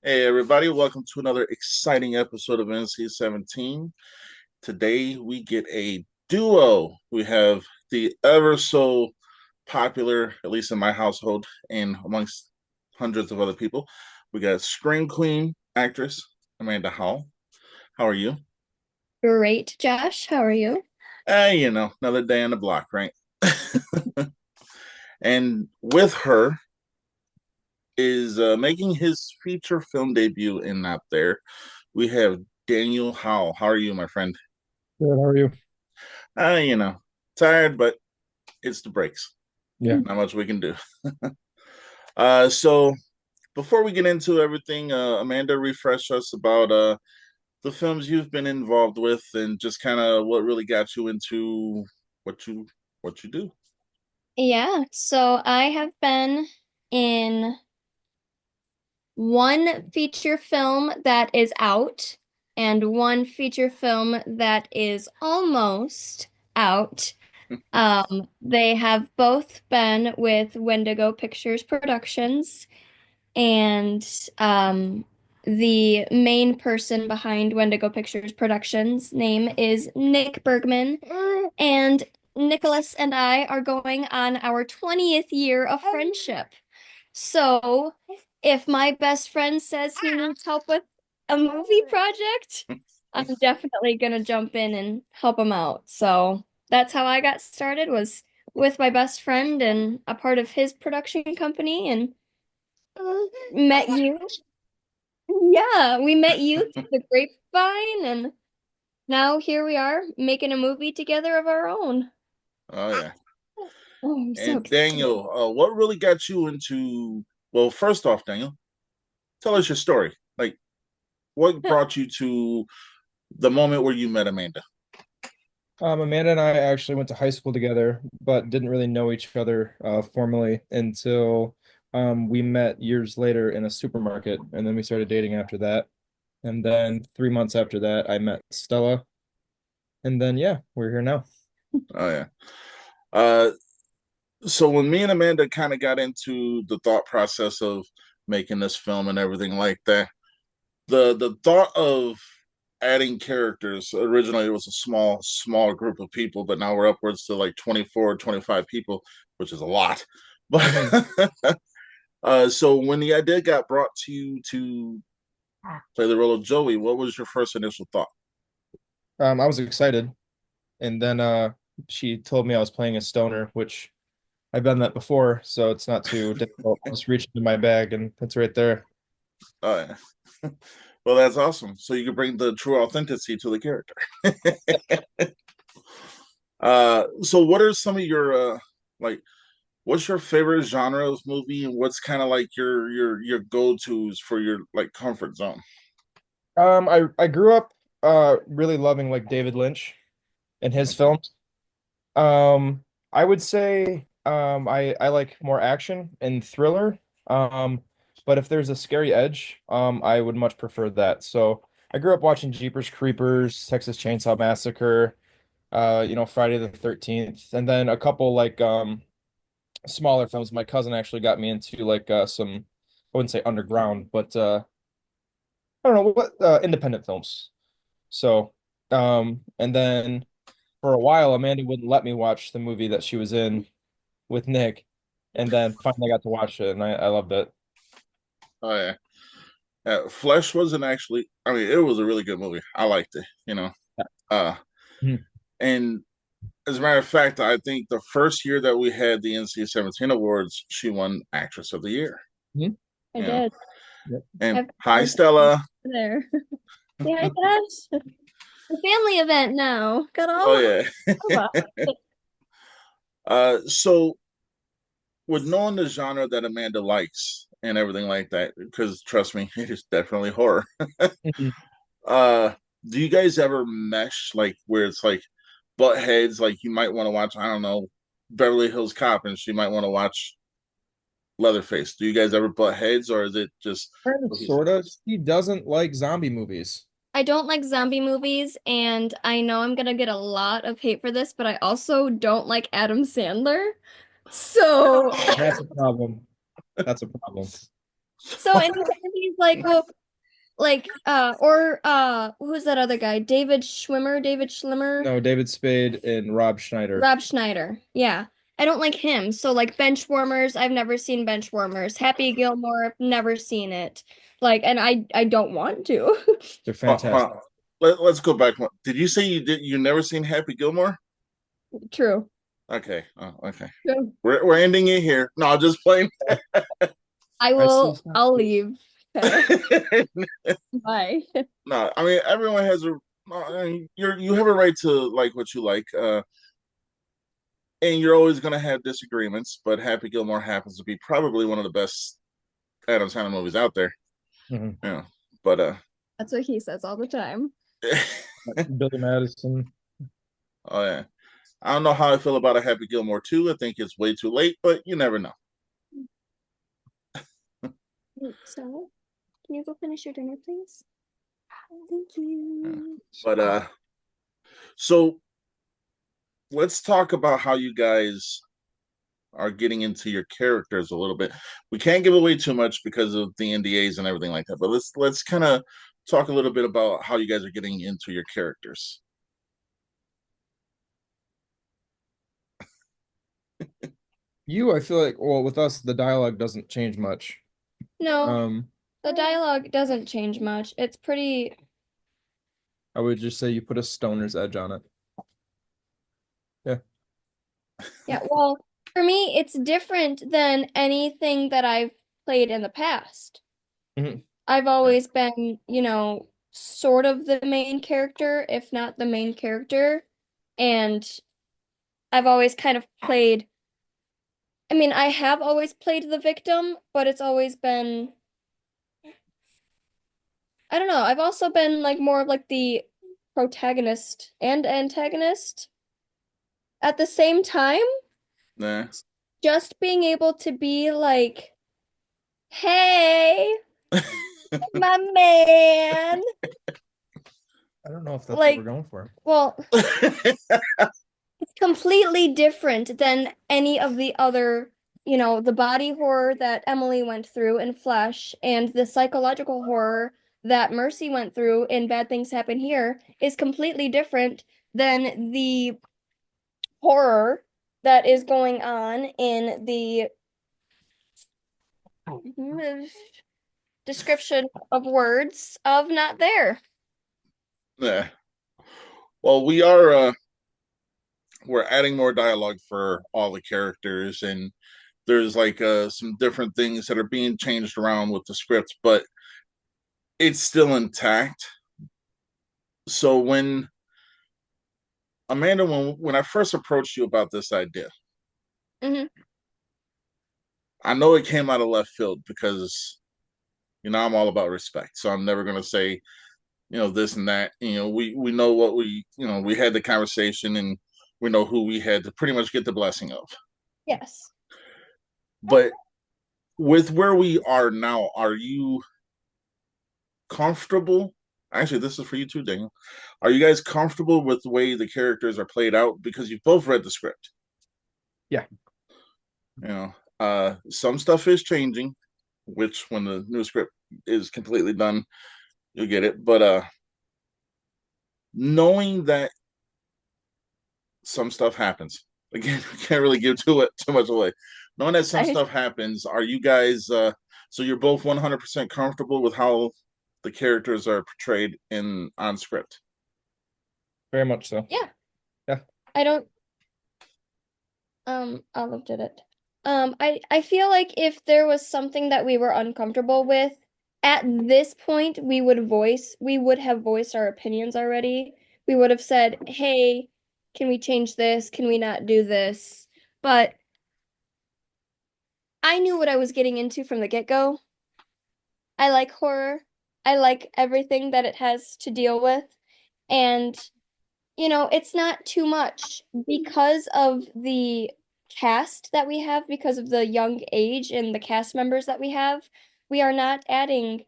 Hey everybody, welcome to another exciting episode of NC-17. Today we get a duo. We have the ever so popular, at least in my household and amongst hundreds of other people. We got Scream Queen actress Amanda Howell. How are you? Great, Josh. How are you? Another day on the block, right? And with her is making his feature film debut in Not There. We have Daniel Howell. How are you, my friend? Good, how are you? Uh, you know, tired, but it's the breaks. Yeah. Not much we can do. So before we get into everything, Amanda, refresh us about the films you've been involved with and just kind of what really got you into what you what you do. Yeah, so I have been in one feature film that is out and one feature film that is almost out. They have both been with Wendigo Pictures Productions, and the main person behind Wendigo Pictures Productions name is Nick Bergman, and Nicholas and I are going on our 20th year of friendship. So, if my best friend says he needs help with a movie project, I'm definitely gonna jump in and help him out. So, that's how I got started, was with my best friend and a part of his production company, and met you. Yeah, we met you through the grapevine, and now here we are making a movie together of our own. Oh yeah. Oh, I'm so And excited. Daniel, what really got you into? Well, first off, Daniel, tell us your story. Like, what brought you to the moment where you met Amanda? Amanda and I actually went to high school together, but didn't really know each other formally until we met years later in a supermarket, and then we started dating after that. And then 3 months after that, I met Stella, and then yeah, we're here now. Oh yeah. Uh, so when me and Amanda kind of got into the thought process of making this film and everything like that, the thought of adding characters, originally it was a small group of people, but now we're upwards to like 24, 25 people, which is a lot. But Mhm. so when the idea got brought to you to play the role of Joey, what was your first initial thought? I was excited, and then she told me I was playing a stoner, which I've done that before, so it's not too difficult. Just reach into my bag, and it's right there. Oh yeah. Well, that's awesome. So you can bring the true authenticity to the character. So what are some of your like what's your favorite genre of movie and what's kind of like your go-tos for your like comfort zone? I grew up really loving like David Lynch and his Okay. films. I would say I like more action and thriller. Um, but if there's a scary edge, I would much prefer that. So I grew up watching Jeepers Creepers, Texas Chainsaw Massacre, Friday the 13th, and then a couple like smaller films. My cousin actually got me into like some I wouldn't say underground, but I don't know what independent films. So and then for a while Amanda wouldn't let me watch the movie that she was in with Nick, and then finally I got to watch it, and I loved it. Oh yeah. Flesh wasn't actually, I mean, it was a really good movie. I liked it. Uh, Mhm. and as a matter of fact, I think the first year that we had the NC-17 awards, she won Actress of the Year. Mhm. I You know, did. Yep. and I've hi been Stella. there. Yeah, gosh. The family event now. Got Oh all yeah. of us. So with knowing the genre that Amanda likes and everything like that, because trust me, it is definitely horror. Mhm. Uh, do you guys ever mesh like where it's like butt heads? Like you might want to watch, I don't know, Beverly Hills Cop, and she might want to watch Leatherface. Do you guys ever butt heads, or is it just Kind of, cohesive? sort of. He doesn't like zombie movies. I don't like zombie movies, and I know I'm gonna get a lot of hate for this, but I also don't like Adam Sandler. So, That's a problem. That's a problem. So and he's like, well, like or who's that other guy? David Schlimmer, No, David Spade and Rob Schneider. Rob Schneider. Yeah. I don't like him. So like Benchwarmers, I've never seen Benchwarmers. Happy Gilmore, never seen it. Like and I don't want to. They're Hold fantastic. on. Let's go back. Did you say you never seen Happy Gilmore? True. Okay. Oh, okay. True. We're ending it here. No, I'm just playing. I see. I'll leave. Okay. Bye. No, I mean everyone has a. I mean, you have a right to like what you like, and you're always gonna have disagreements. But Happy Gilmore happens to be probably one of the best Adam Sandler movies out there. Mhm. Yeah, but That's what he says all the time. Billy Madison. oh yeah, I don't know how I feel about a Happy Gilmore 2. I think it's way too late, but you never know. So, can you go finish your dinner, please? Thank Yeah. you. But so let's talk about how you guys are getting into your characters a little bit. We can't give away too much because of the NDAs and everything like that. But let's kind of talk a little bit about how you guys are getting into your characters. I feel like, well, with us, the dialogue doesn't change much. No, Um, the dialogue doesn't change much. It's pretty, I would just say you put a stoner's edge on it. Yeah. yeah, well, for me, it's different than anything that I've played in the past. Mhm. I've always been, sort of the main character, if not the main character. And I've always kind of played, I mean, I have always played the victim, but it's always been, I don't know, I've also been like more of like the protagonist and antagonist at the same time. Nah. Just being able to be like, hey, my man. I don't know if that's what we're Like, going for. well, it's completely different than any of the other, the body horror that Emily went through in Flesh and the psychological horror that Mercy went through in Bad Things Happen Here is completely different than the horror that is going on in the description of words of Not There. Nah. Well, we're adding more dialogue for all the characters, and there's like some different things that are being changed around with the script, but it's still intact. So when Amanda, when I first approached you about this idea, Hmm. I know it came out of left field because I'm all about respect. So I'm never gonna say this and that. We know what we had the conversation and we know who we had to pretty much get the blessing of. Yes. But with where we are now, are you comfortable? Actually, this is for you too, Daniel. Are you guys comfortable with the way the characters are played out because you've both read the script? Yeah. Some stuff is changing, which when the new script is completely done, you'll get it. But knowing that some stuff happens, again, I can't really give too much away. Knowing that some I stuff happens, are you guys so you're both 100% comfortable with how the characters are portrayed in on script? Very much so. Yeah. Yeah. I don't Olive did it. I feel like if there was something that we were uncomfortable with, at this point we would have voiced our opinions already. We would have said, "Hey, can we change this? Can we not do this?" But I knew what I was getting into from the get-go. I like horror. I like everything that it has to deal with. And it's not too much because of the cast that we have, because of the young age and the cast members that we have. We are not adding,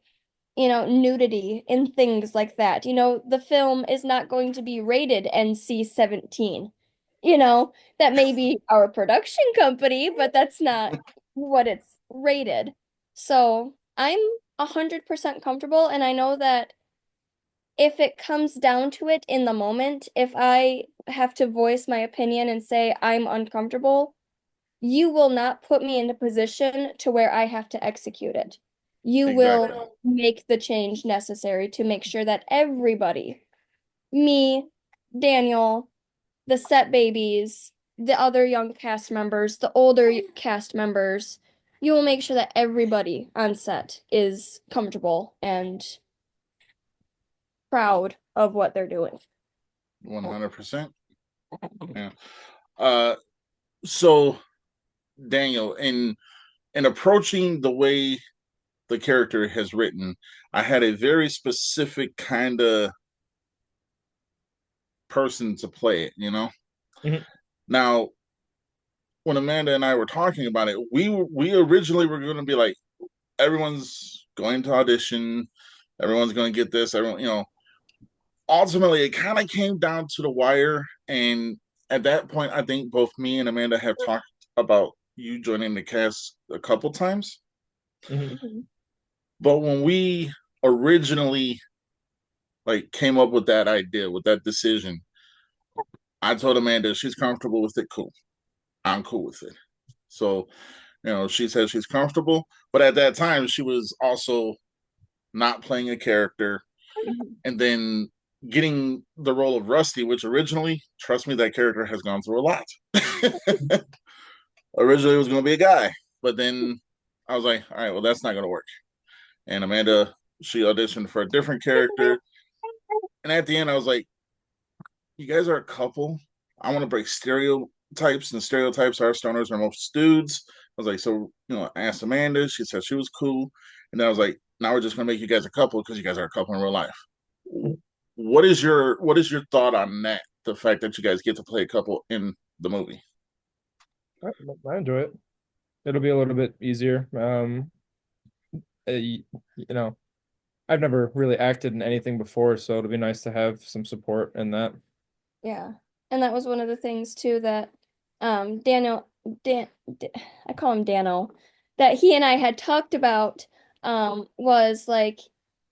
nudity and things like that. The film is not going to be rated NC-17. That may be our production company, but that's not what it's rated. So. I'm 100% comfortable, and I know that if it comes down to it in the moment, if I have to voice my opinion and say I'm uncomfortable, you will not put me in a position to where I have to execute it. You Exactly. will make the change necessary to make sure that everybody, me, Daniel, the set babies, the other young cast members, the older cast members, you will make sure that everybody on set is comfortable and proud of what they're doing. 100%. Yeah. Uh, so Daniel, in approaching the way the character has written, I had a very specific kind of person to play it, you know? Mhm. Now, when Amanda and I were talking about it, we originally were going to be like, everyone's going to audition, everyone's going to get this, everyone, you know. Ultimately, it kind of came down to the wire, and at that point, I think both me and Amanda have talked about you joining the cast a couple times. Mhm. Mhm. But when we originally like came up with that idea, with that decision, I told Amanda she's comfortable with it. Cool, I'm cool with it. So she says she's comfortable, but at that time she was also not playing a character, Mhm. and then getting the role of Rusty, which originally, trust me, that character has gone through a lot. Originally, it was going to be a guy, but then I was like, all right, well, that's not going to work. And Amanda, she auditioned for a different character, and at the end, I was like, you guys are a couple. I want to break stereotypes, and stereotypes are stoners are most dudes. I was like, so I asked Amanda. She said she was cool, and then I was like, now we're just gonna make you guys a couple because you guys are a couple in real life. What is your thought on that? The fact that you guys get to play a couple in the movie. I enjoy it. It'll be a little bit easier. You know, I've never really acted in anything before, so it'll be nice to have some support in that. Yeah. And that was one of the things too that Daniel Dan, I call him Dano, that he and I had talked about was like,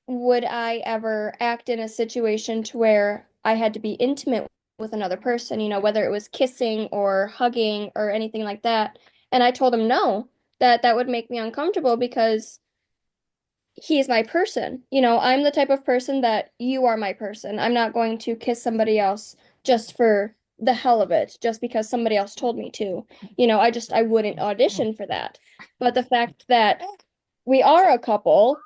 would I ever act in a situation to where I had to be intimate with another person, whether it was kissing or hugging or anything like that. And I told him no, that that would make me uncomfortable because he's my person. I'm the type of person that you are my person. I'm not going to kiss somebody else just for the hell of it, just because somebody else told me to. I wouldn't audition for that. But the fact that we are a couple,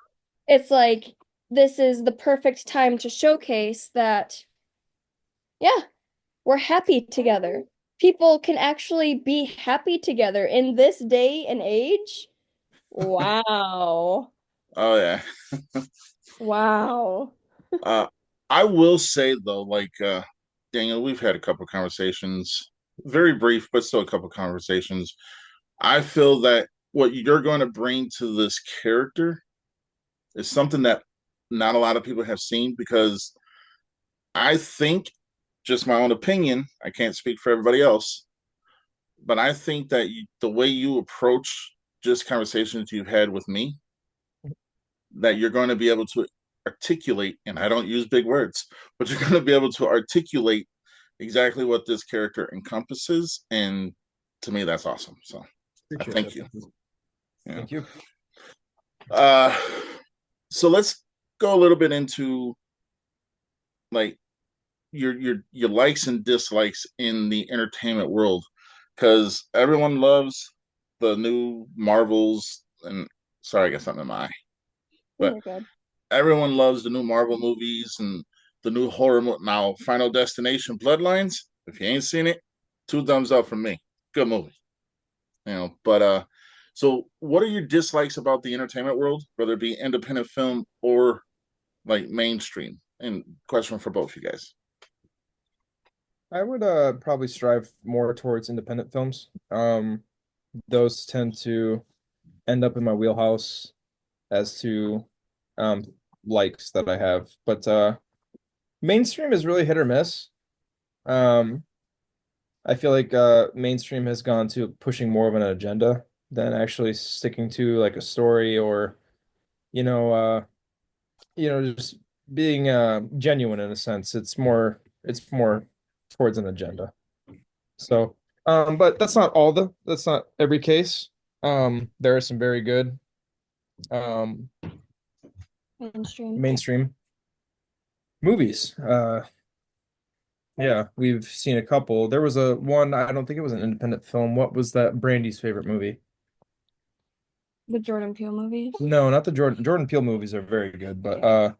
it's like this is the perfect time to showcase that, yeah, we're happy together. People can actually be happy together in this day and age. Wow. Oh yeah. Wow. Uh, I will say though, like Daniel, we've had a couple conversations, very brief, but still a couple conversations. I feel that what you're going to bring to this character is something that not a lot of people have seen because I think, just my own opinion, I can't speak for everybody else, but I think that the way you approach just conversations you've had with me, that you're going to be able to articulate, and I don't use big words, but you're going to be able to articulate exactly what this character encompasses. And to me, that's awesome. So I Appreciate thank that. you. Yeah. Thank you. Uh, so let's go a little bit into like your likes and dislikes in the entertainment world, because everyone loves the new Marvels and sorry, I got something in my eye, but You're good. everyone loves the new Marvel movies and the new horror now Final Destination Bloodlines. If you ain't seen it, two thumbs up from me. Good movie. But so what are your dislikes about the entertainment world, whether it be independent film or like mainstream? And question for both you guys. I would probably strive more towards independent films. Those tend to end up in my wheelhouse as to um likes that I have. But mainstream is really hit or miss. Um, I feel like mainstream has gone to pushing more of an agenda than actually sticking to like a story or just being genuine in a sense. It's more towards an agenda. So, but that's not every case. There are some very good um Mainstream. mainstream movies. Yeah, we've seen a couple. There was a one, I don't think it was an independent film. What was that Brandy's favorite movie? The Jordan Peele movies. No, not the Jordan Peele movies are very good, but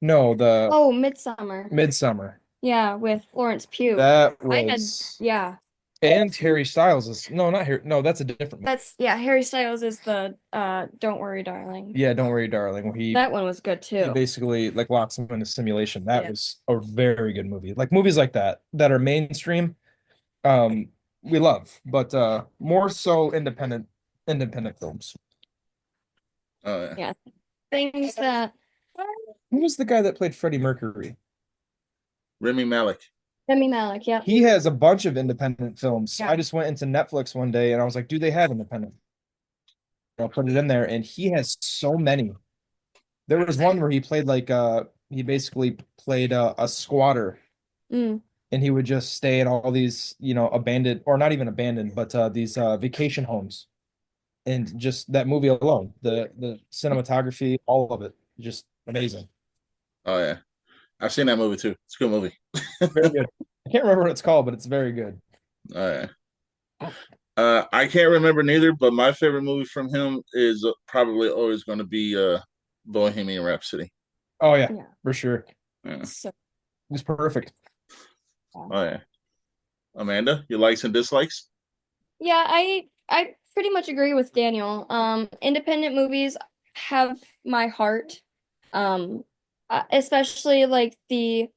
no, the Oh, Midsummer. Midsummer. Yeah, with Florence Pugh. That I had, was yeah. and Harry Styles is no, not Harry. No, that's a different movie. That's yeah, Harry Styles is the Don't Worry, Darling. Yeah, Don't Worry, Darling, where That one was good he too. basically like locks him in a simulation. That Yeah. was a very good movie. Like movies like that are mainstream, um, we love, but more so independent films. Oh yeah. Yeah. Things that Who was the guy that played Freddie Mercury? Remy Malek. Rami Malek, yeah. He has a bunch of independent films. Yeah. I just went into Netflix one day and I was like, do they have independent? I'll put it in there, and he has so many. There was one where he played like he basically played a squatter, Mm. and he would just stay in all these, abandoned or not even abandoned, but these vacation homes. And just that movie alone, the cinematography, all of it, just amazing. Oh yeah. I've seen that movie too. It's a good movie. Very good. I can't remember what it's called, but it's very good. Oh yeah. I can't remember neither, but my favorite movie from him is probably always going to be Bohemian Rhapsody. Oh yeah, Yeah. for sure. Yeah. So It's perfect. Oh yeah. Amanda, your likes and dislikes? yeah, I pretty much agree with Daniel. Independent movies have my heart. Especially like the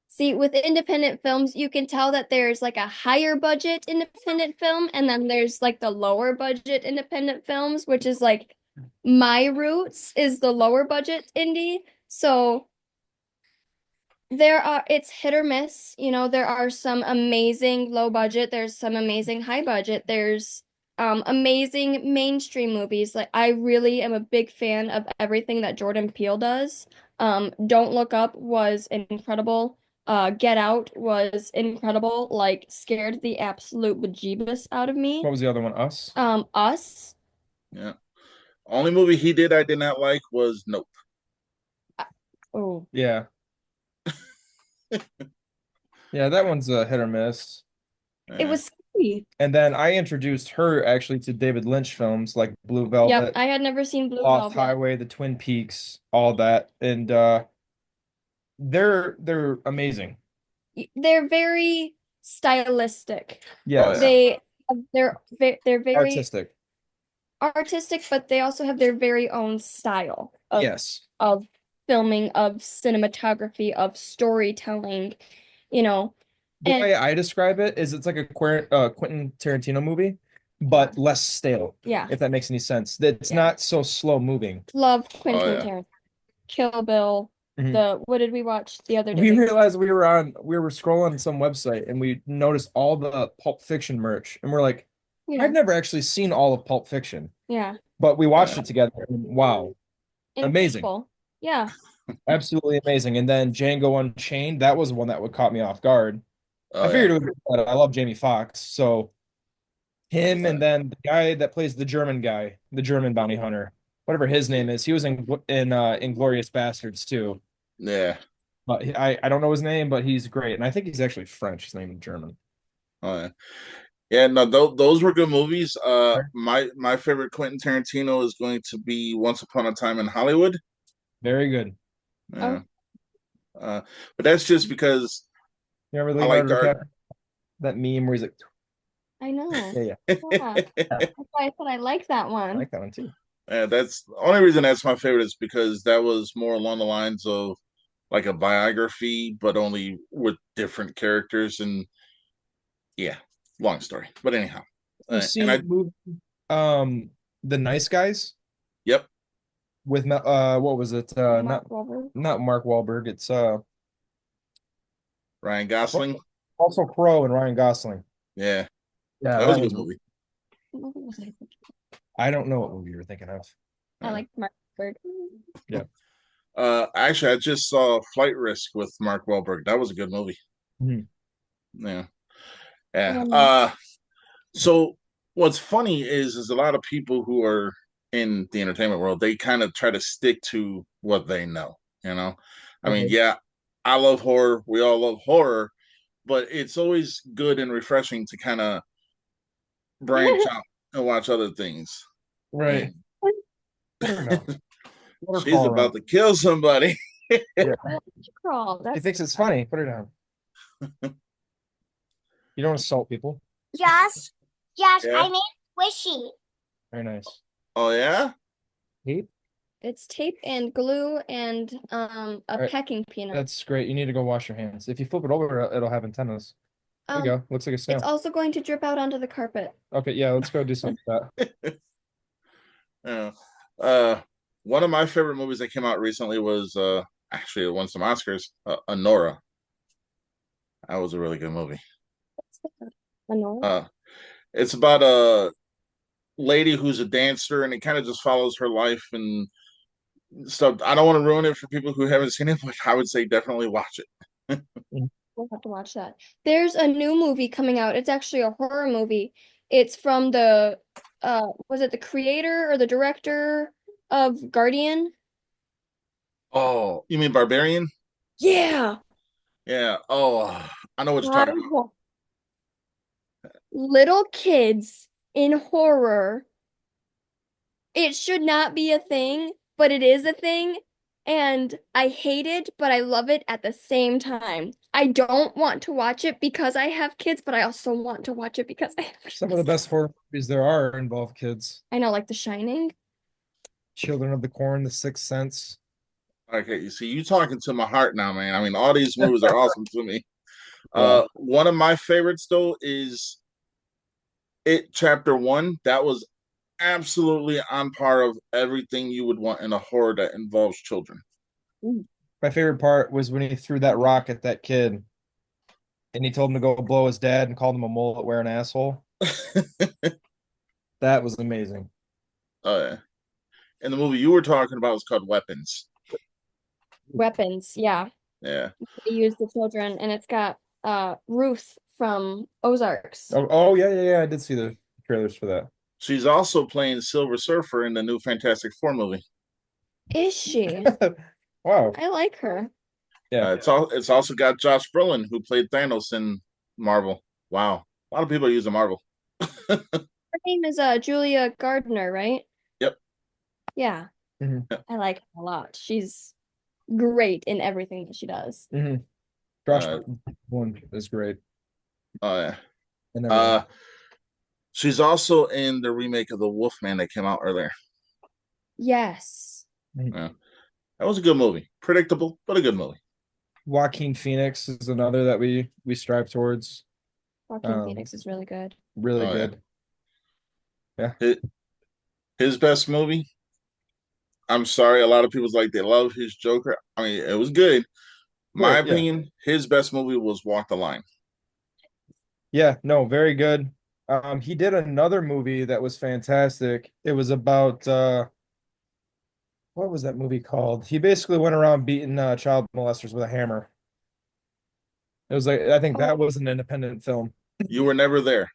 See, with independent films, you can tell that there's like a higher budget independent film, and then there's like the lower budget independent films, which is like my roots is the lower budget indie. So it's hit or miss. There are some amazing low budget, there's some amazing high budget, there's amazing mainstream movies. Like I really am a big fan of everything that Jordan Peele does. Don't Look Up was incredible. Get Out was incredible, like scared the absolute bejeebus out of What me. was the other one? Us? Us. Yeah. Only movie he did I did not like was Nope. Oh, Yeah. Yeah, that one's a hit or miss. it Yeah. was scary. And then I introduced her actually to David Lynch films like Blue Yep, Velvet, I had never seen Blue Lost Velvet. Highway, The Twin Peaks, all that. And they're amazing. They're very stylistic. Oh yeah. Yes. They they're very Artistic. artistic, but they also have their very own style Yes. of filming, of cinematography, of storytelling, you know. The And way I describe it is it's like a Quentin Tarantino movie, yeah, but less stale, yeah, if that makes any sense. It's yeah. not so slow moving. Love Oh Quentin yeah. Tarantino. Kill Bill. Mhm. The what did we watch the other We day? realized we were scrolling some website and we noticed all the Pulp Fiction merch, and we're like, I've Yeah, never actually seen all of Pulp Fiction, yeah. but we Oh watched yeah. it together. And wow, amazing, Incredible. Yeah, absolutely amazing. And then Django Unchained, that was one that would caught me off guard. I Oh figured yeah. it would be good. I love Jamie Foxx, so him, Oh and then the guy that plays the German guy, the German bounty hunter, whatever his name is, he was in Inglorious Bastards too. yeah. But I don't know his name, but he's great, and I think he's actually French. He's not even German. Oh yeah. Yeah, no, those were good movies. My favorite Quentin Tarantino is going to be Once Upon a Time in Hollywood. Very good. Yeah. oh, Uh, but that's just because You remember I like Leonardo art. DiCaprio? That meme where he's like, I know. yeah, yeah, Yeah, yeah. that's why I said I like that I one. like that one too. Yeah, that's the only reason that's my favorite is because that was more along the lines of like a biography, but only with different characters. And yeah, long story. But anyhow, You've and seen I, the movie, um, The Nice Guys yep, with what was it? Mark Wahlberg. Not Mark Wahlberg. It's Ryan Gosling. also Crow and Ryan Gosling. Yeah, Yeah, that was that a good was movie. What movie was I thinking? I don't know what movie you're thinking of. I Yeah. like Mark Wahlberg. Yeah. Actually, I just saw Flight Risk with Mark Wahlberg. That was a good movie. Mhm. Yeah, yeah. Um, So what's funny is a lot of people who are in the entertainment world, they kind of try to stick to what they know. You know, I mean, Okay. yeah, I love horror. We all love horror, but it's always good and refreshing to kind of branch out and watch other things. Right. And Put her down. Let her she's crawl around. about to kill somebody. Yeah. Crawl. She That's thinks it's funny. Put her down. You don't assault people. Josh, Yeah. I made squishy. Very nice. Oh yeah. Tape? it's tape and glue and All a right. packing peanut. That's great. You need to go wash your hands. If you flip it over, it'll have antennas. There you Um, go. Looks like a it's snail. also going to drip out onto the carpet. Okay, yeah, let's go do something with that. Yeah. Uh, one of my favorite movies that came out recently was actually it won some Oscars. Honora. That was a really good movie. Lenore? Uh, it's about a lady who's a dancer, and it kind of just follows her life and stuff. I don't want to ruin it for people who haven't seen it, but I would say definitely watch it. We'll have to watch that. There's a new movie coming out. It's actually a horror movie. It's from the was it the creator or the director of Guardian? Oh, you mean Barbarian? Yeah. Yeah. Oh, I know what you're talking about. Wow. Little kids in horror. It should not be a thing, but it is a thing. And I hate it, but I love it at the same time. I don't want to watch it because I have kids, but I also want to watch it because I have Some of the kids. best horror movies there are involve kids. I know, like The Shining. Children of the Corn, The Sixth Sense. Okay, you see, you talking to my heart now, man. I mean, all these movies are awesome to me. Yeah. One of my favorites though is It Chapter One. That was absolutely on par of everything you would want in a horror that involves children. My favorite part was when he threw that rock at that kid and he told him to go blow his dad and called him a mullet wearing asshole. That was amazing. Yeah. And the movie you were talking about was called Weapons. Weapons, yeah. Yeah. They use the children, and it's got Ruth from Ozarks. Oh yeah, yeah, yeah. I did see the trailers for that. She's also playing Silver Surfer in the new Fantastic Four movie. Is she? Wow. I like her. Yeah. It's also got Josh Brolin who played Thanos in Marvel. Wow, a lot of people are using Marvel. Her name is Julia Gardner, right? Yep. Yeah, hmm I like her a lot. She's great in everything that she does. hmm Josh Uh, one is great yeah. and everything. Uh, she's also in the remake of The Wolfman that came out earlier. Yes. Mhm. Yeah. That was a good movie. Predictable, but a good movie. Joaquin Phoenix is another that we strive towards. Joaquin Phoenix is really good. Really Oh yeah. good. Yeah. His best movie. I'm sorry, a lot of people's like they love his Joker. I mean, it was good. My Sure, yeah. opinion, his best movie was Walk the Line. Yeah, no, very good. He did another movie that was fantastic. It was about what was that movie called? He basically went around beating child molesters with a hammer. It was like I think Oh, that was an independent film. You Were Never There.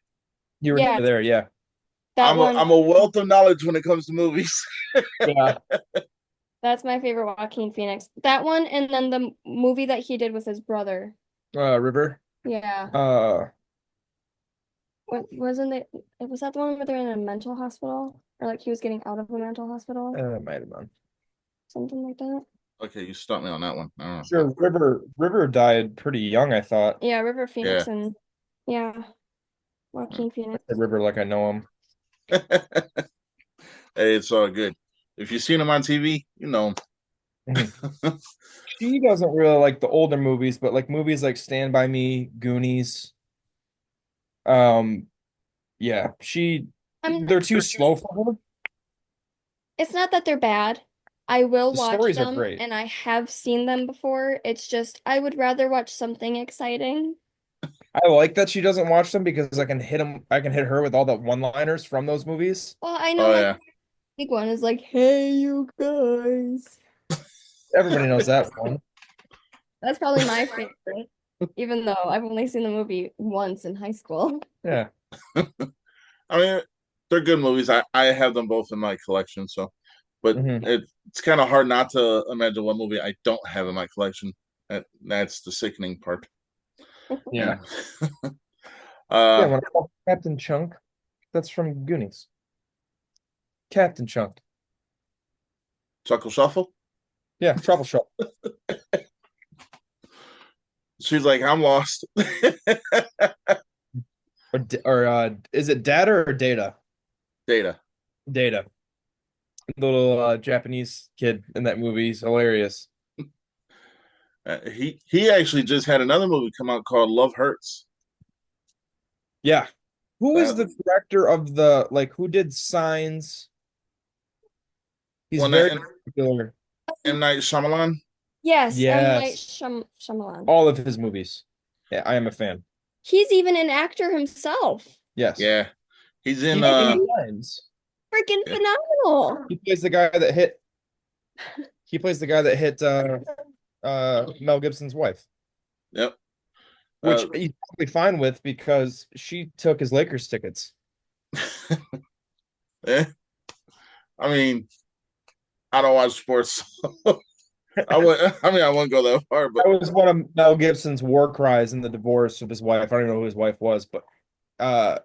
You were yeah, never there, yeah. that one. I'm a wealth of knowledge when it comes to movies. Yeah. That's my favorite Joaquin Phoenix. That one, and then the movie that he did with his brother. River. Yeah. Uh What wasn't it? Was that the one where they're in a mental hospital? Or like he was getting out of a mental hospital? it might have been. Something like that. Okay, you stumped me on that one. I don't know. Sure, River died pretty young, I thought. Yeah, River Yeah. Phoenix and yeah, Joaquin I Phoenix. said River like I know him. Hey, it's all good. If you've seen him on TV, you know him. She doesn't really like the older movies, but like movies like Stand By Me, Goonies. Um, yeah, I'm they're too slow for her. It's not that they're bad. I will The watch stories are them great. and I have seen them before. It's just I would rather watch something exciting. I like that she doesn't watch them because I can hit her with all the one-liners from those movies. Well, I know Oh my yeah. big one is like, "Hey, you guys." Everybody knows that one. That's probably my favorite, even though I've only seen the movie once in high school. Yeah. I mean, they're good movies. I have them both in my collection, so but Hmm. it's kind of hard not to imagine one movie I don't have in my collection. That's the sickening part. Yeah. Yeah. Yeah, uh when I call Captain Chunk, that's from Goonies. Captain Chunk. Chuckle Shuffle. Yeah, Truffle Shuffle. She's like, I'm lost. Or is it Data or Data? Data. Data. The little Japanese kid in that movie. He's hilarious. He actually just had another movie come out called Love Hurts. Yeah. Who is That the director of the like who did Signs? He's one very that popular. M. Night Shyamalan. Yes, M. Night Yes. Shyamalan. All of his movies. Yeah, I am a fan. He's even an actor himself. Yes. Yeah, he's in. He And plays he's Signs. freaking Yeah. phenomenal. He plays the guy that hit he plays the guy that hit Mel Gibson's wife, Yep. which he's probably fine with because she took his Lakers tickets. Yeah. I mean, I don't watch sports. So I would. I mean, I wouldn't go that far, but That was one of Mel Gibson's war cries in the divorce of his wife. I don't even know who his wife was, but uh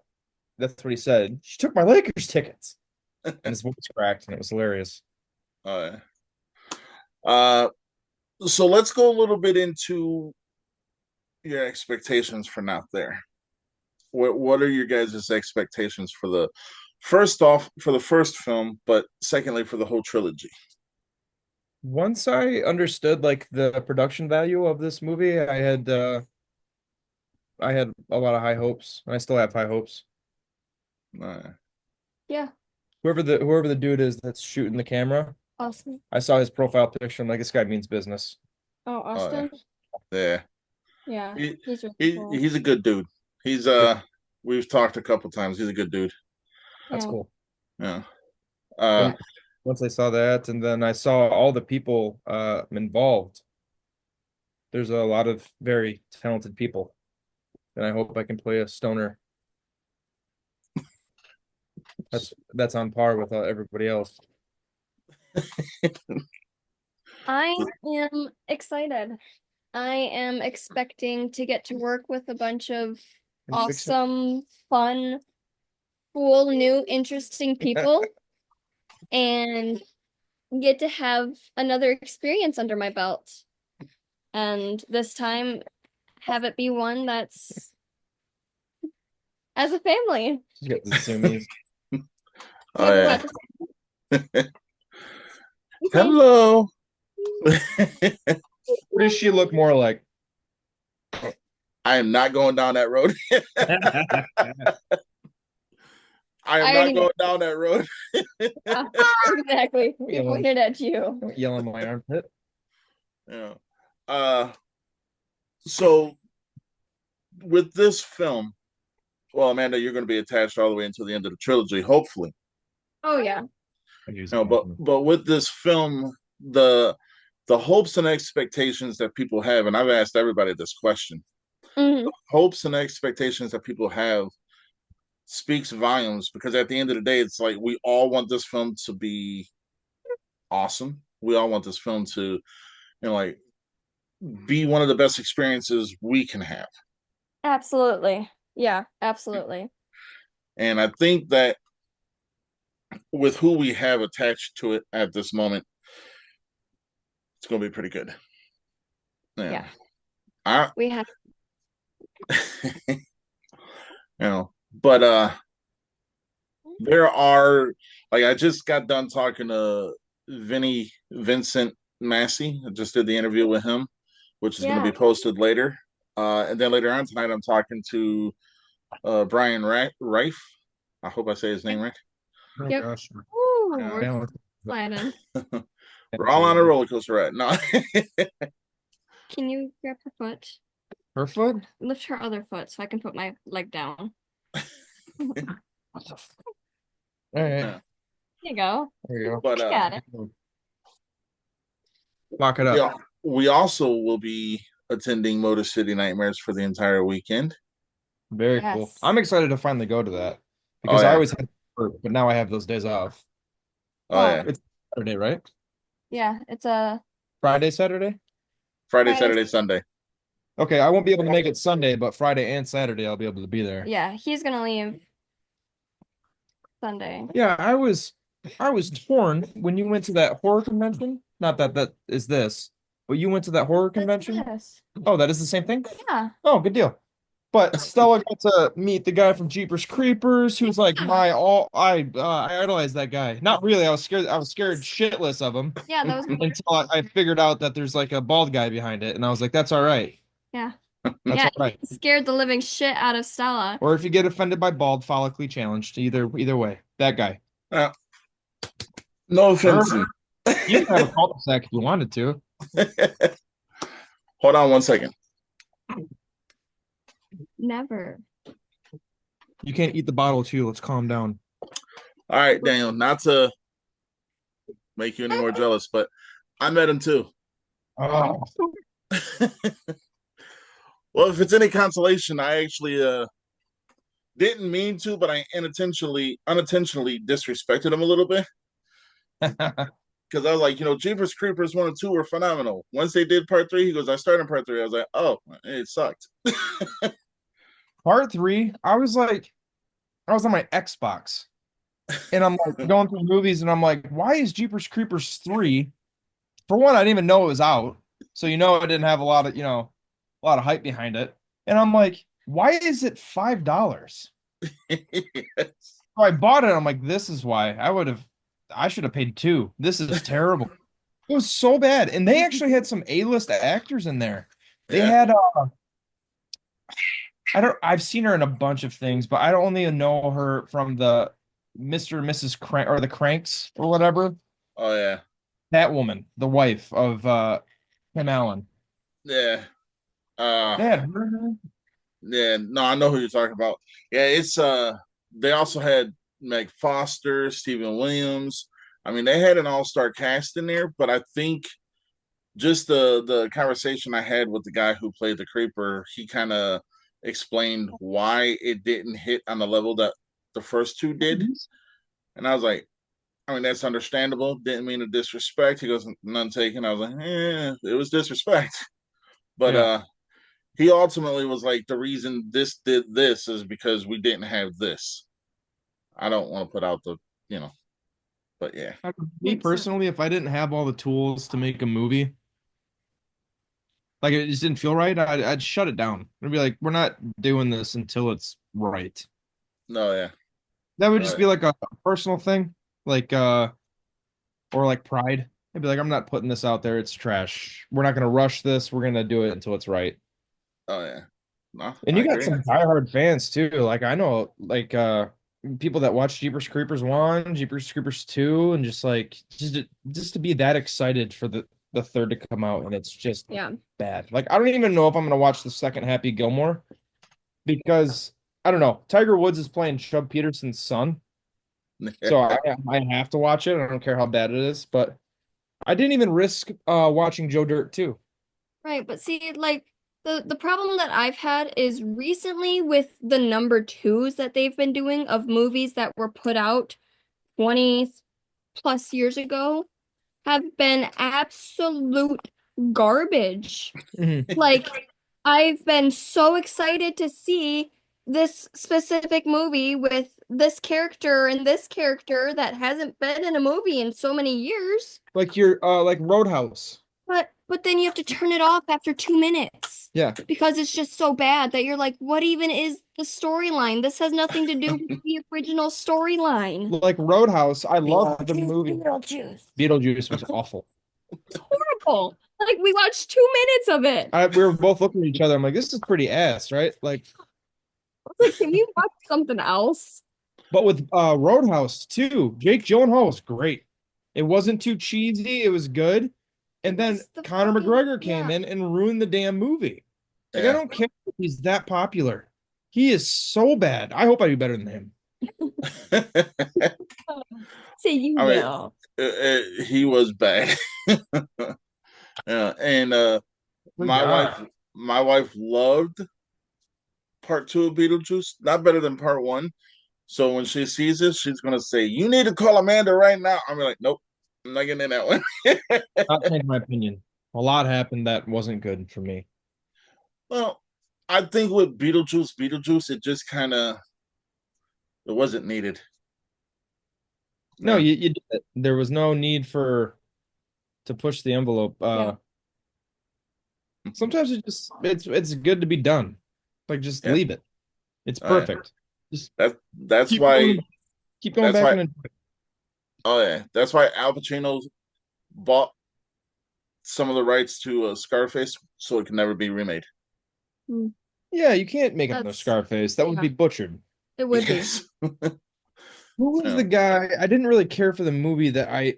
that's what he said. She took my Lakers tickets. And his voice cracked, and it was hilarious. uh, uh, so let's go a little bit into your expectations for Not There. What are your guys' expectations for the first off for the first film, but secondly for the whole trilogy? Once I understood like the production value of this movie, I had a lot of high hopes, and I still have high hopes. Uh, Yeah, Whoever the dude is that's shooting the camera, awesome. I saw his profile picture. I'm like, this guy means business. Oh, oh Austin. yeah, Yeah, he, he's really he cool. he's a good dude. He's Yeah, we've talked a couple times. He's a good dude. that's Yeah. cool. Yeah. Uh, And once I saw that, and then I saw all the people involved, there's a lot of very talented people, and I hope I can play a stoner. That's on par with everybody else. I am excited. I am expecting to get to work with a bunch of awesome, fun, cool, new, interesting people and get to have another experience under my belt. And this time, have it be one that's as a family. You got the zoomies. oh People yeah. at the same Hello. What does she look more like? I am not going down that road. I am I not already going down that road. yeah, exactly. He pointed at you. Don't yell in my armpit. Yeah. Uh, so with this film, well, Amanda, you're going to be attached all the way until the end of the trilogy, hopefully. Oh yeah. But with this film, the hopes and expectations that people have, and I've asked everybody this question, Mhm. hopes and expectations that people have speaks volumes because at the end of the day, it's like we all want this film to be awesome. We all want this film to, like be one of the best experiences we can have. Absolutely. Yeah, absolutely. And I think that with who we have attached to it at this moment, it's going to be pretty good. Yeah. Yeah. I, We have but there are like I just got done talking to Vincent Massey. I just did the interview with him, which is going to yeah. be posted later. And then later on tonight, I'm talking to Brian Reif. I hope I say his name right. Oh Yep. gosh. Ooh, Yeah. we're sliding. We're all on a roller coaster ride. No. Can you grab her foot? Her foot? Lift her other foot so I can put my leg down. What the f- All right. Yeah. There you go. There you go. But Got it. Lock it we up. we also will be attending Motor City Nightmares for the entire weekend. Very cool. Yes. I'm excited to finally go to that Oh because I yeah. always had work, but now I have those days off. Oh yeah. It's Saturday, right? Yeah, it's a Friday, Saturday? Friday, Friday. Saturday, Sunday. Okay, I won't be able to make it Sunday, but Friday and Saturday I'll be able to be there. Yeah, he's gonna leave Sunday. Yeah, I was torn when you went to that horror convention. Not that that is this, but you went to that horror convention. Yes. Oh, that is the same thing? Yeah. Oh, good deal. But Stella got to meet the guy from Jeepers Creepers, who's like my all. I idolize that guy. Not really. I was scared. I was scared shitless of him Yeah, that was until I figured out that there's like a bald guy behind it, and I was like, that's all right. yeah. That's Yeah, all right. he scared the living shit out of Stella. Or if you get offended by bald, follically challenged. Either way, that guy. No offense. You can have a cul-de-sac if you wanted to. Hold on 1 second. Never. You can't eat the bottle too. Let's calm down. All right, Daniel, not to make you any more jealous, but I met him too. Oh, Well, if it's any consolation, I actually didn't mean to, but I unintentionally disrespected him a little bit. Because I was like, Jeepers Creepers 1 and 2 were phenomenal. Once they did part 3, he goes, I started in part 3. I was like, oh, it sucked. part 3. I was on my Xbox, and I'm like going through movies, and I'm like, why is Jeepers Creepers 3? For one, I didn't even know it was out, so it didn't have a lot of hype behind it. And I'm like, why is it $5? Yes. So I bought it. I'm like, this is why I should have paid 2. This is terrible. It was so bad. And they actually had some A-list actors in there. They Yeah. had I've seen her in a bunch of things, but I don't only know her from the Mr. and Mrs. Crank or the Cranks or whatever. Oh yeah. That woman, the wife of Tim Allen. Yeah. They had her. Yeah, no, I know who you're talking about. Yeah, it's they also had Meg Foster, Stephen Williams. I mean, they had an all-star cast in there, but I think just the conversation I had with the guy who played the creeper, he kind of explained why it didn't hit on the level that the first 2 did. And I was like, I mean, that's understandable. Didn't mean to disrespect. He goes, none taken. I was like, it was disrespect. But Yeah. he ultimately was like, the reason this did this is because we didn't have this. I don't want to put out but yeah. Me Makes personally, if I didn't have all the tools to make a movie, like it just didn't feel right, I'd shut it down. I'd be like, we're not doing this until it's right. No, yeah. That would just be like a personal thing, like or like pride. I'd be like, I'm not putting this out there. It's trash. We're not gonna rush this. We're gonna do it until it's right. Oh yeah. No, And I you got agree. some diehard fans too. Like I know, like people that watch Jeepers Creepers 1, Jeepers Creepers 2, and just to be that excited for the third to come out, and it's just bad. Like I don't even know if I'm gonna watch the second Happy Gilmore because I don't know. Tiger Woods is playing Chubb Peterson's son, so I have to watch it. I don't care how bad it is, but I didn't even risk watching Joe Dirt too. Right, but see, like the problem that I've had is recently with the number 2s that they've been doing of movies that were put out 20 plus years ago have been absolute garbage. Mhm. Like, I've been so excited to see this specific movie with this character and this character that hasn't been in a movie in so many years. Like your like Roadhouse. But then you have to turn it off after 2 minutes. Yeah. Because it's just so bad that you're like, what even is the storyline? This has nothing to do with the original storyline. Like Roadhouse, I love the movie. Beetlejuice. Beetlejuice was awful. It's horrible. Like we watched 2 minutes of it. We were both looking at each other. I'm like, this is pretty ass, right? Like, I was like, can you watch something else? but with Roadhouse too, Jake Gyllenhaal was great. It wasn't too cheesy. It was good. And then The Conor fucking- McGregor came in and ruined the damn movie. Like, I Yeah. don't care if he's that popular. He is so bad. I hope I do better than him. Say you I mean, know. he was bad. Yeah, and My my wife, God. my wife loved part two of Beetlejuice, not better than part one. So when she sees this, she's gonna say, "You need to call Amanda right now." I'm like, "Nope, I'm not getting in that one." Not change my opinion. A lot happened that wasn't good for me. Well, I think with Beetlejuice, it just kind of it wasn't needed. No, Yeah. you did it. There was no need for to push the envelope. Yeah. Sometimes it's good to be done. Like, just Yeah. leave it. It's Yeah. perfect. Just That's keep why going, keep going that's back why and enjoy it. oh yeah, that's why Al Pacino bought some of the rights to Scarface so it can never be remade. Mm. Yeah, you can't make another That's Scarface. That would yeah, be butchered. it would be. Yes. Who was the Yeah. guy? I didn't really care for the movie that I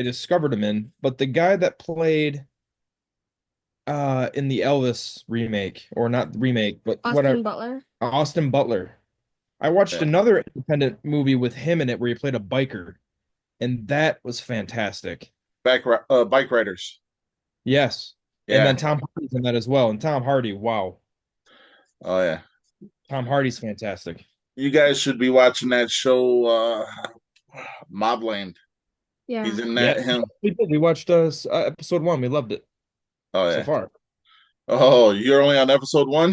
discovered him in, but the guy that played in the Elvis remake, or not remake, but whatever, Austin Butler. Austin Butler. I watched Yeah. another independent movie with him in it where he played a biker, and that was fantastic. Bike riders. Yes. And then Yeah. Tom Hardy's in that as well. And Tom Hardy, wow. Oh yeah. Tom Hardy's fantastic. You guys should be watching that show, Mobland. Yeah. He's in Yeah, that. Him. we did. We watched episode one. We loved it Oh so yeah. far. Oh, you're only on episode one.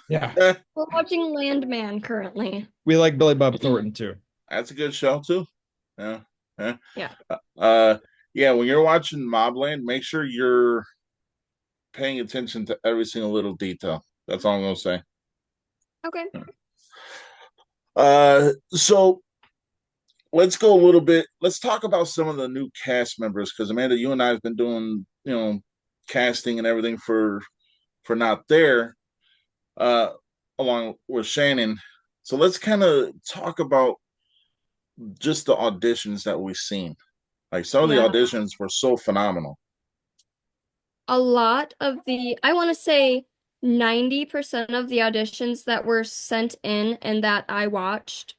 Yeah. We're watching Landman currently. We like Billy Bob Thornton too. That's a good show too. Yeah. Yeah. Yeah. Uh, yeah. When you're watching Mobland, make sure you're paying attention to every single little detail. That's all I'm gonna say. Okay. So let's go a little bit. Let's talk about some of the new cast members because Amanda, you and I have been doing, casting and everything for Not There, uh, along with Shannon. So let's kind of talk about just the auditions that we've seen. Like some of the Yeah. auditions were so phenomenal. A lot of I want to say 90% of the auditions that were sent in and that I watched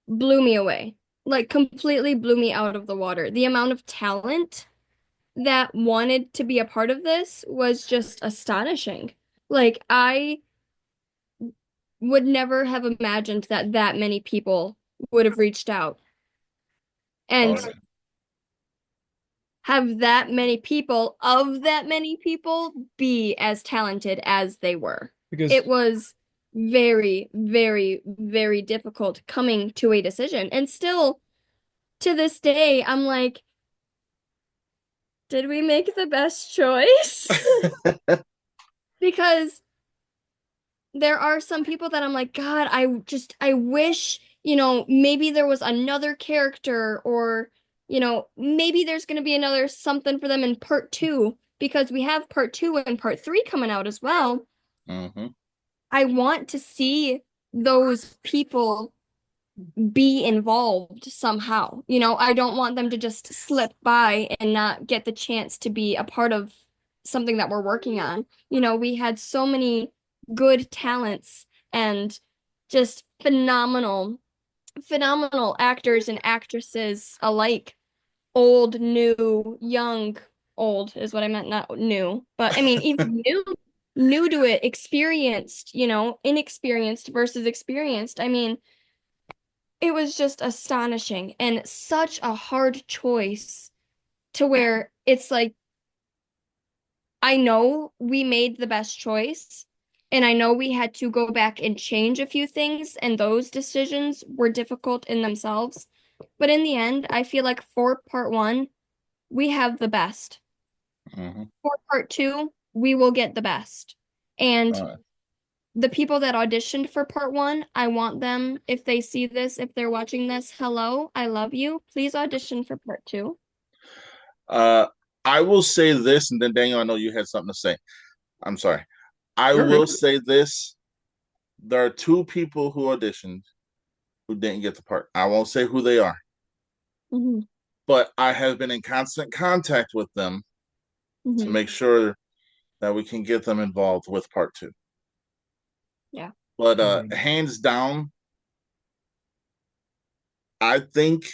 blew me away. Like completely blew me out of the water. The amount of talent that wanted to be a part of this was just astonishing. Like I would never have imagined that that many people would have reached out Oh, and yeah. have that many people of that many people be as talented as they were. Because It was very, very, very difficult coming to a decision. And still to this day, I'm like, did we make the best choice? Because there are some people that I'm like, God, I wish, maybe there was another character or, maybe there's going to be another something for them in part two because we have part two and part three coming out as well. Mm-hmm. I want to see those people be involved somehow. I don't want them to just slip by and not get the chance to be a part of something that we're working on. We had so many good talents and just phenomenal, phenomenal actors and actresses alike. Old, new, young, old is what I meant, not new. But I mean, even new to it, experienced, inexperienced versus experienced. I mean, it was just astonishing and such a hard choice to where it's like, I know we made the best choice, and I know we had to go back and change a few things, and those decisions were difficult in themselves. But in the end, I feel like for part one, we have the best. Mm-hmm. For part two, we will get the best. And Uh, the people that auditioned for part one, I want them, if they see this, if they're watching this, hello, I love you. Please audition for part two. uh, I will say this, and then Daniel, I know you had something to say. I'm sorry. I you're good. will say this. There are two people who auditioned who didn't get the part. I won't say who they are, Mm-hmm. but I have been in constant contact with them to Mm-hmm. make sure that we can get them involved with part two. Yeah. But Agreed. hands down, I think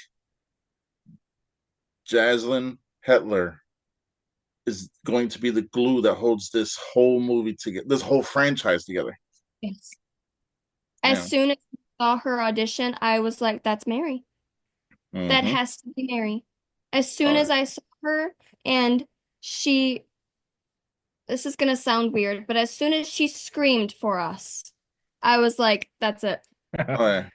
Jaslyn Hetler is going to be the glue that holds this whole movie together, this whole franchise together. Yes. As Yeah. soon as I saw her audition, I was like, that's Mary. That Mm-hmm. has to be Mary. As soon All as right. I saw her and she, this is gonna sound weird, but as soon as she screamed for us, I was like, that's it. All right.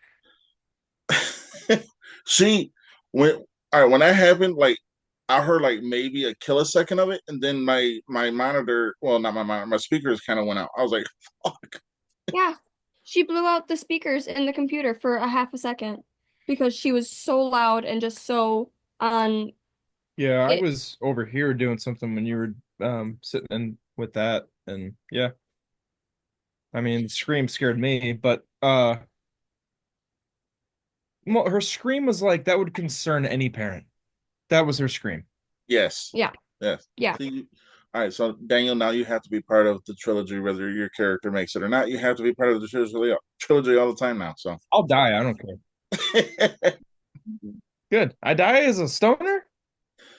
She when all right when that happened, like I heard like maybe a kilosecond of it, and then my monitor, well, not my monitor, my speakers kind of went out. I was like, "Fuck." Yeah. She blew out the speakers in the computer for a half a second because she was so loud and just so on Yeah, I it. was over here doing something when you were sitting in with that, and yeah, I mean the scream scared me, but well, her scream was like that would concern any parent. That was her scream. Yes, Yeah. yes. Yeah. See, all right, so Daniel, now you have to be part of the trilogy, whether your character makes it or not. You have to be part of the trilogy all the time now. So, I'll die. I don't care. Good. I die as a stoner?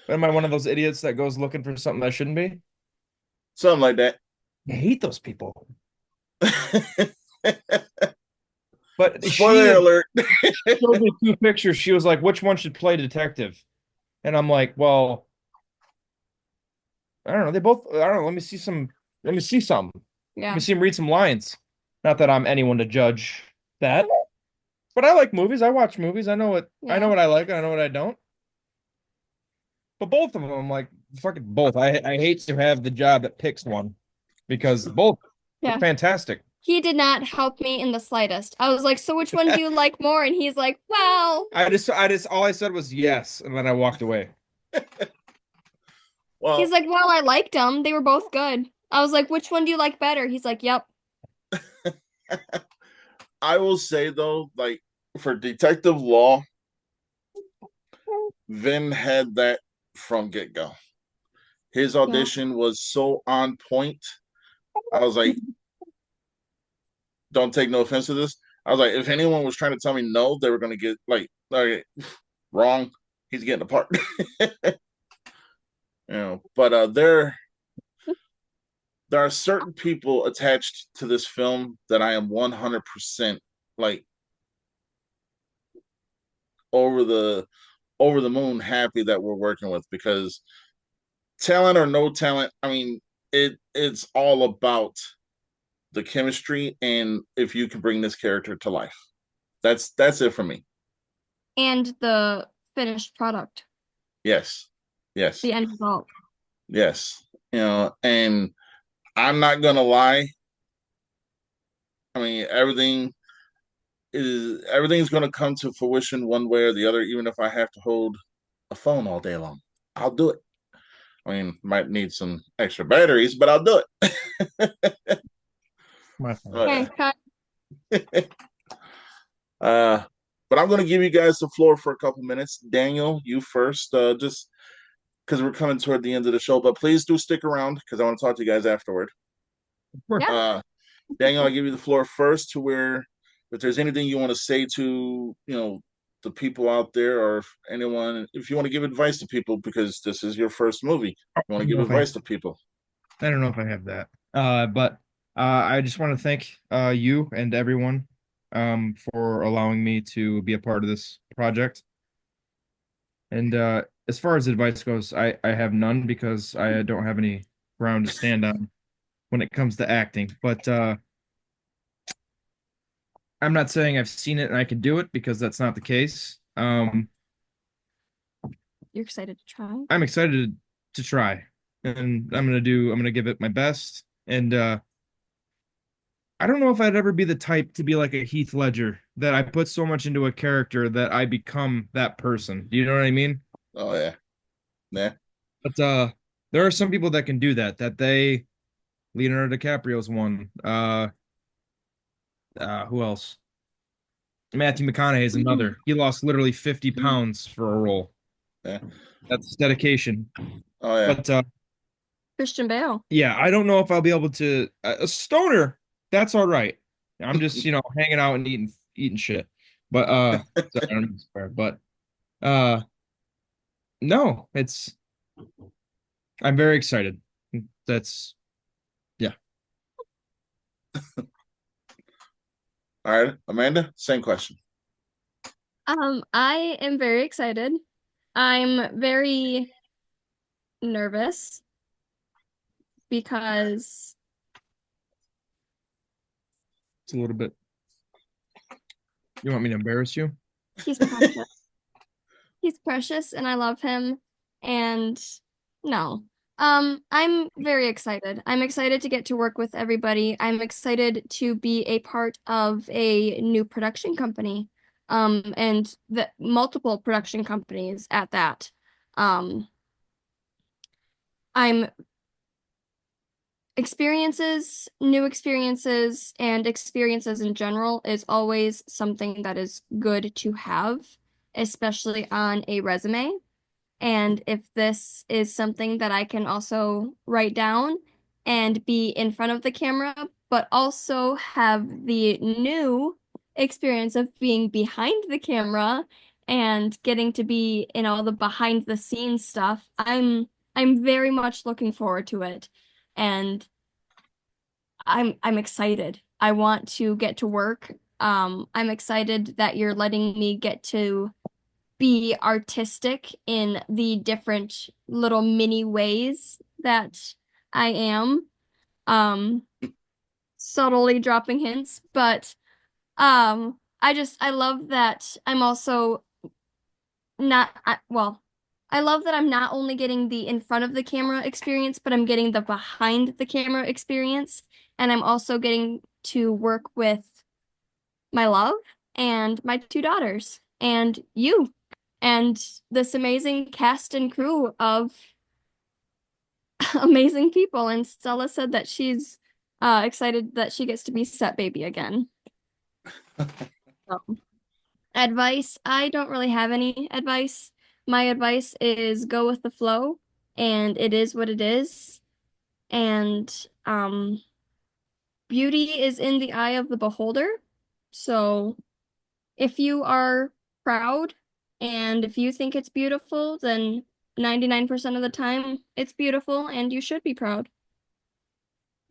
Am I one of those idiots that goes looking for something I shouldn't be? something like that. I hate those people. But she Spoiler had alert. showed me two pictures. She was like, which one should play detective? And I'm like, well, I don't know. They both, I don't know. Let me see some, let me see some. Let me Yeah. see him read some lines. Not that I'm anyone to judge that, but I like movies. I watch movies. I know Yeah. what I like. I know what I don't. But both of them, I'm like, fucking both. I hate to have the job that picks one because both are Yeah. fantastic. He did not help me in the slightest. I was like, so which one do you like more? And he's like, well, all I said was yes, and then I walked away. he's Well, like, well, I liked them. They were both good. I was like, which one do you like better? He's like, yep. I will say though, like for Detective Law, Vin had that from get go. His Yeah. audition was so on point. I was like, don't take no offense to this. I was like, if anyone was trying to tell me no, they were going to get like wrong. He's getting a part. But there are certain people attached to this film that I am 100% like over the over the moon happy that we're working with, because talent or no talent, I mean, it's all about the chemistry and if you can bring this character to life. That's it for me. And the finished product, Yes. Yes. the end result. Yes. And I'm not gonna lie. I mean, everything's gonna come to fruition one way or the other, even if I have to hold a phone all day long. I'll do it. I mean, might need some extra batteries, but I'll do it. My phone. uh, Okay, cut. uh, but I'm going to give you guys the floor for a couple minutes. Daniel, you first, just because we're coming toward the end of the show, but please do stick around because I want to talk to you guys afterward. Yeah. Uh, Daniel, I'll give you the floor first to where if there's anything you want to say to, the people out there, or if you want to give advice to people, because this is your first movie, I you want to don't give know if I, advice to people. I don't know if I have that. But I just want to thank you and everyone for allowing me to be a part of this project. And as far as advice goes, I have none because I don't have any ground to stand on when it comes to acting. But I'm not saying I've seen it and I can do it because that's not the case. You're excited to try? I'm excited to try, and I'm gonna give it my best. And I don't know if I'd ever be the type to be like a Heath Ledger that I put so much into a character that I become that person. Do you know what I mean? Oh yeah, yeah. But there are some people that can do that. Leonardo DiCaprio's one. Who else? Matthew McConaughey is another. He lost literally 50 pounds for a role. Yeah. That's dedication. Oh yeah. But Christian Bale. Yeah, I don't know if I'll be able to a stoner. That's all right. I'm just, hanging out and eating shit. But sorry, I don't mean to swear, but uh no, I'm very excited. That's yeah. All right, Amanda, same question. I am very excited. I'm very nervous because It's a little bit. You want me to embarrass you? he's precious. He's precious and I love him. And no. I'm very excited. I'm excited to get to work with everybody. I'm excited to be a part of a new production company. And the multiple production companies at that. Um, I'm new experiences, and experiences in general is always something that is good to have, especially on a resume. And if this is something that I can also write down and be in front of the camera, but also have the new experience of being behind the camera and getting to be in all the behind the scenes stuff, I'm very much looking forward to it. And I'm excited. I want to get to work. I'm excited that you're letting me get to be artistic in the different little mini ways that I am. Um, Subtly dropping hints, but I love that I'm also not well, I love that I'm not only getting the in front of the camera experience, but I'm getting the behind the camera experience, and I'm also getting to work with my love and my two daughters and you and this amazing cast and crew of amazing people. And Stella said that she's excited that she gets to be set baby again. So, advice, I don't really have any advice. My advice is go with the flow, and it is what it is. And beauty is in the eye of the beholder. So if you are proud and if you think it's beautiful, then 99% of the time it's beautiful and you should be proud.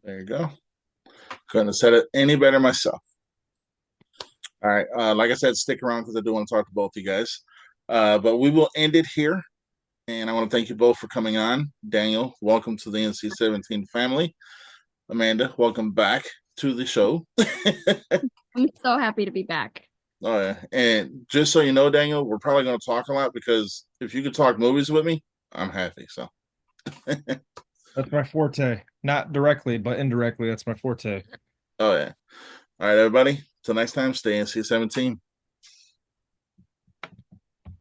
There you go. Couldn't have said it any better myself. All right. Like I said, stick around because I do want to talk to both of you guys. But we will end it here. And I want to thank you both for coming on. Daniel, welcome to the NC-17 family. Amanda, welcome back to the show. I'm so happy to be back. Oh, yeah. And just so you know, Daniel, we're probably going to talk a lot because if you could talk movies with me, I'm happy. So That's my forte. Not directly, but indirectly, that's my forte. oh yeah. All right, everybody. Till next time, stay NC-17.